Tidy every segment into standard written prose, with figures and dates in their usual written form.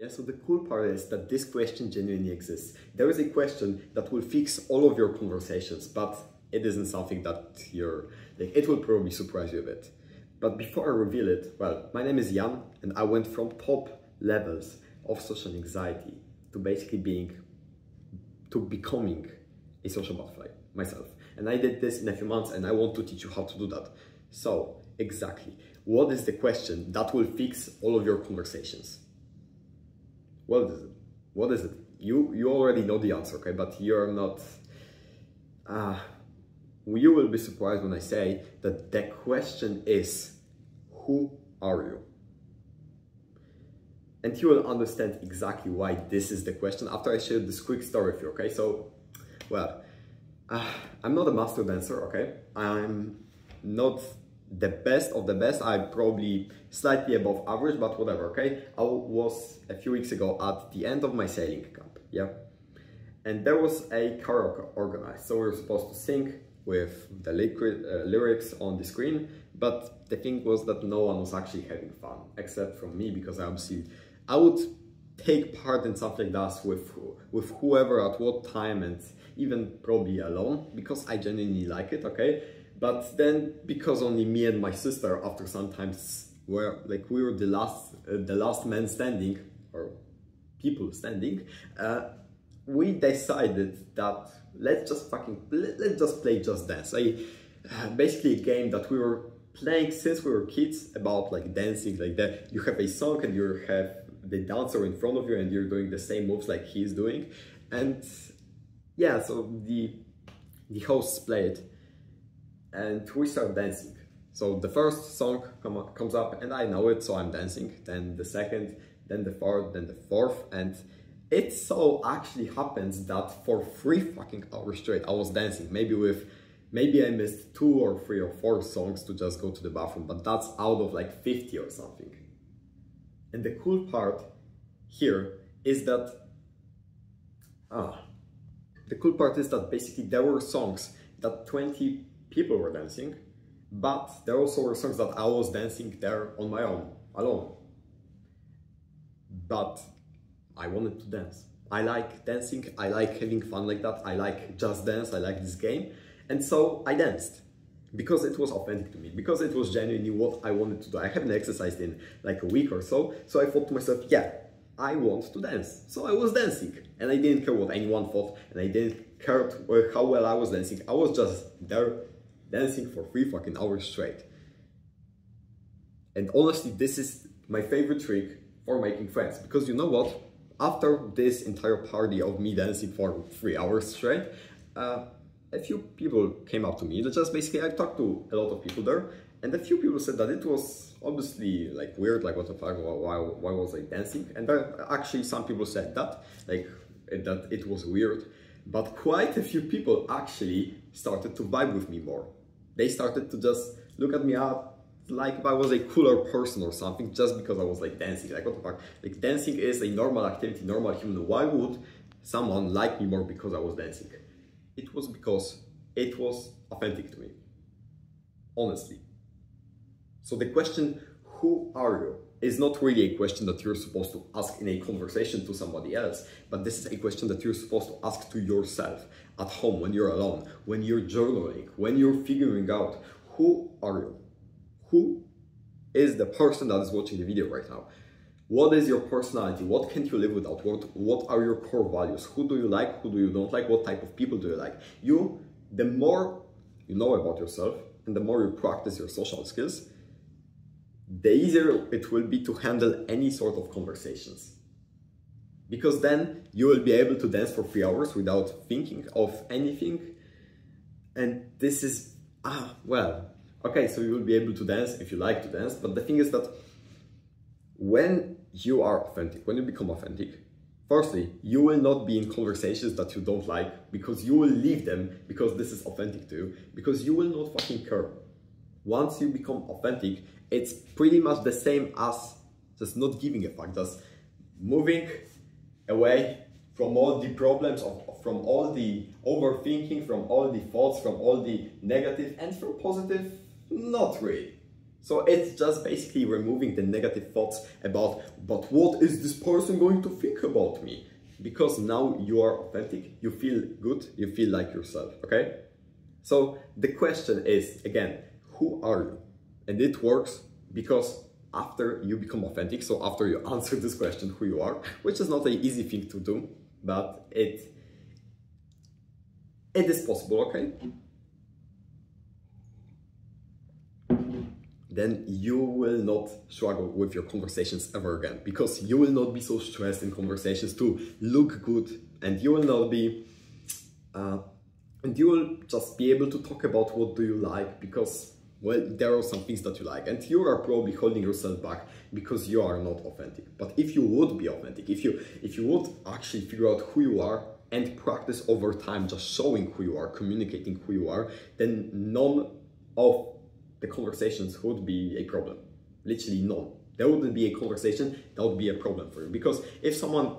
Yeah, so the cool part is that this question genuinely exists. There is a question that will fix all of your conversations, but it isn't something that it will probably surprise you a bit. But before I reveal it, well, my name is Jan, and I went from top levels of social anxiety to basically becoming a social butterfly myself. And I did this in a few months, and I want to teach you how to do that. So, exactly, what is the question that will fix all of your conversations? What is it? What is it? You already know the answer, okay? But you're not... you will be surprised when I say that the question is, who are you? And you will understand exactly why this is the question after I share this quick story with you, okay? So, well, I'm not a master dancer, okay? I'm not the best of the best. I'm probably slightly above average, but whatever, okay? I was a few weeks ago at the end of my sailing camp, yeah? And there was a karaoke organized. So we were supposed to sing with the lyrics on the screen, but the thing was that no one was actually having fun, except from me, because I would take part in something like that with whoever at what time, and even probably alone, because I genuinely like it, okay? But then, because only me and my sister, after sometimes we were the last man standing, or people standing, we decided that let's just play Just Dance. Basically a game that we were playing since we were kids about like dancing, like that. You have a song and you have the dancer in front of you and you're doing the same moves like he's doing. And yeah, so the hosts play it and we start dancing. So the first song comes up and I know it, so I'm dancing. Then the second, then the third, then the fourth, and it so actually happens that for 3 fucking hours straight I was dancing. Maybe I missed 2 or 3 or 4 songs to just go to the bathroom, but that's out of like 50 or something. And the cool part here is that basically there were songs that 20 people were dancing, but there also were songs that I was dancing there on my own, alone. But I wanted to dance. I like dancing, I like having fun like that, I like Just Dance, I like this game. And so I danced, because it was authentic to me, because it was genuinely what I wanted to do. I haven't exercised in like a week or so, so I thought to myself, yeah, I want to dance. So I was dancing, and I didn't care what anyone thought, and I didn't care how well I was dancing. I was just there dancing for 3 fucking hours straight. And honestly, this is my favorite trick for making friends, because you know what? After this entire party of me dancing for 3 hours straight, a few people came up to me. Just basically, I talked to a lot of people there, and a few people said that it was obviously like weird, like what the fuck, why was I dancing? And actually some people said that, like that it was weird, but quite a few people actually started to vibe with me more. They started to just look at me up like if I was a cooler person or something, just because I was like dancing. Like what the fuck? Like dancing is a normal activity, normal human. Why would someone like me more because I was dancing? It was because it was authentic to me, honestly. So the question, who are you, is not really a question that you're supposed to ask in a conversation to somebody else, but this is a question that you're supposed to ask to yourself at home, when you're alone, when you're journaling, when you're figuring out who are you? Who is the person that is watching the video right now? What is your personality? What can't you live without? What are your core values? Who do you like? Who do you don't like? What type of people do you like? The more you know about yourself and the more you practice your social skills, the easier it will be to handle any sort of conversations. Because then you will be able to dance for 3 hours without thinking of anything. And this is, well, okay, so you will be able to dance if you like to dance, but the thing is that when you are authentic, when you become authentic, firstly, you will not be in conversations that you don't like, because you will leave them because this is authentic to you, because you will not fucking care. Once you become authentic, it's pretty much the same as just not giving a fuck, just moving away from all the problems, from all the overthinking, from all the thoughts, from all the negative, and from positive, not really. So it's just basically removing the negative thoughts about, but what is this person going to think about me? Because now you are authentic, you feel good, you feel like yourself, okay? So the question is, again, who are you? And it works because after you become authentic, so after you answer this question, who you are, which is not an easy thing to do, but it is possible, okay? Then you will not struggle with your conversations ever again, because you will not be so stressed in conversations to look good, and you will not be, and you will just be able to talk about what do you like, because, well, there are some things that you like, and you are probably holding yourself back because you are not authentic. But if you would be authentic, if you would actually figure out who you are and practice over time, just showing who you are, communicating who you are, then none of the conversations would be a problem. Literally none. There wouldn't be a conversation that would be a problem for you. Because if someone,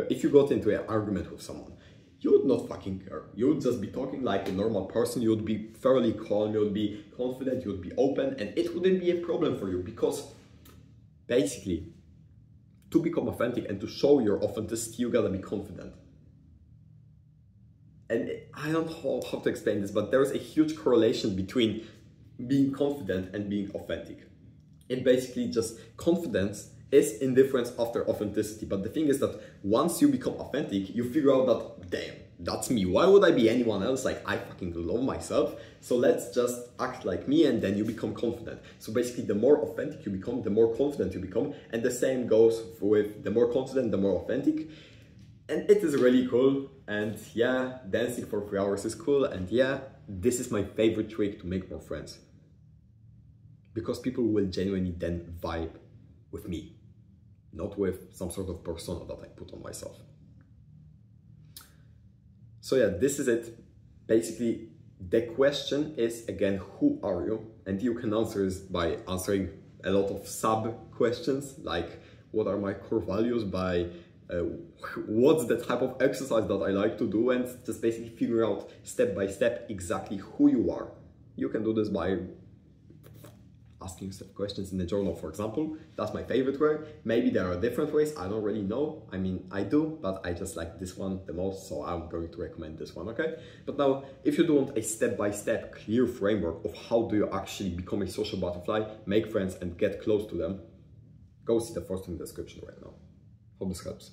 if you got into an argument with someone, you would not fucking care. You would just be talking like a normal person. You would be thoroughly calm, you would be confident, you would be open, and it wouldn't be a problem for you, because basically, to become authentic and to show your authenticity, you gotta be confident. And I don't know how to explain this, but there is a huge correlation between being confident and being authentic. It basically just, confidence is indifference after authenticity. But the thing is that once you become authentic, you figure out that, damn, that's me. Why would I be anyone else? Like, I fucking love myself. So let's just act like me, and then you become confident. So basically, the more authentic you become, the more confident you become. And the same goes with the more confident, the more authentic. And it is really cool. And yeah, dancing for 3 hours is cool. And yeah, this is my favorite trick to make more friends. Because people will genuinely then vibe with me, not with some sort of persona that I put on myself. So yeah, this is it. Basically, the question is, again, who are you? And you can answer this by answering a lot of sub-questions, like what are my core values, by what's the type of exercise that I like to do, and just basically figure out step by step exactly who you are. You can do this by asking yourself questions in the journal, for example. That's my favorite way. Maybe there are different ways, I don't really know. I mean, I do, but I just like this one the most, so I'm going to recommend this one, okay? But now, if you do want a step-by-step clear framework of how do you actually become a social butterfly, make friends and get close to them, go see the first in the description right now. Hope this helps.